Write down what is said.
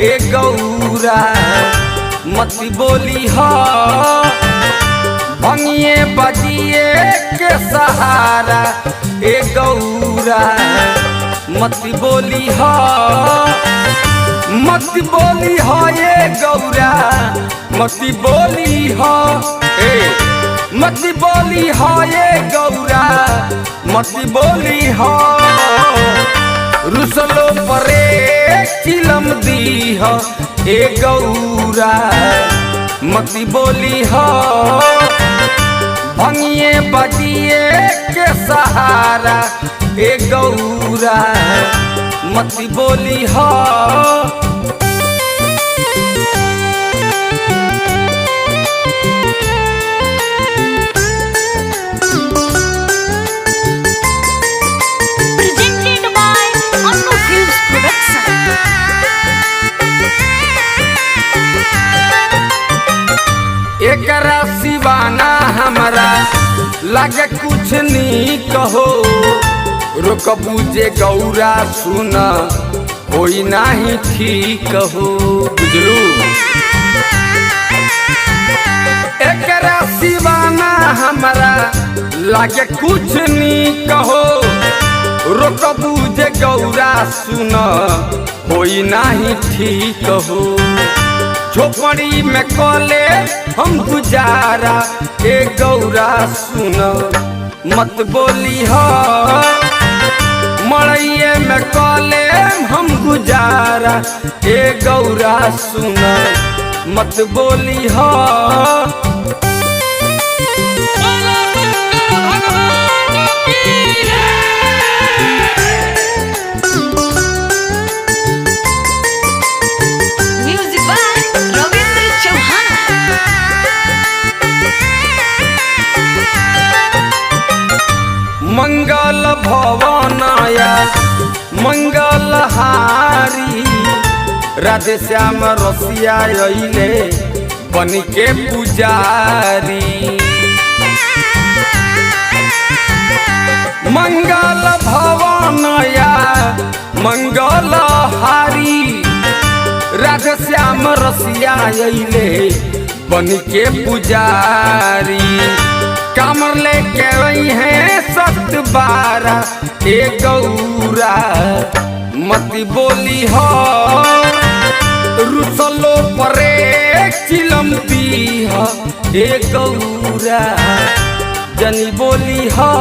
ए गौरा मत बोली हो भंगिए बजिए के सहारा ए गौरा मत बोली हो ये गौरा मत बोली हो मत बोली हो ये गौरा मत बोली हो रुसलो परे चिलम दी हो ए गौरा मत बोली हो भंगिए बजिए के सहारा ए गौरा मत बोली हो एकरा सिवाना हमरा लगे कुछ नहीं कहो रोकबू जे गौरा सुन कोई नहीं ठीक हो बुझलू एकरा सिवाना हमरा लगे कुछ नहीं कहो रोकबू जे गौरा सुन कोई नहीं ठीक हो झोपड़ी में कोले हम गुजारा ए गौरा सुन मत बोली हो मड़ैये में कोले हम गुजारा ए गौरा सुन मत बोली हो मंगल भवनाया मंगल हारी राधे श्याम रसिया अइले बन के पुजारी मंगल भवनाया मंगल हारी राधे श्याम रसिया अइले बन के पुजारी कामर लेके रही है सत बारा ए गौरा मत बोली हो रुसलो परे चिलम दी हो ए गौरा जनी बोली हो।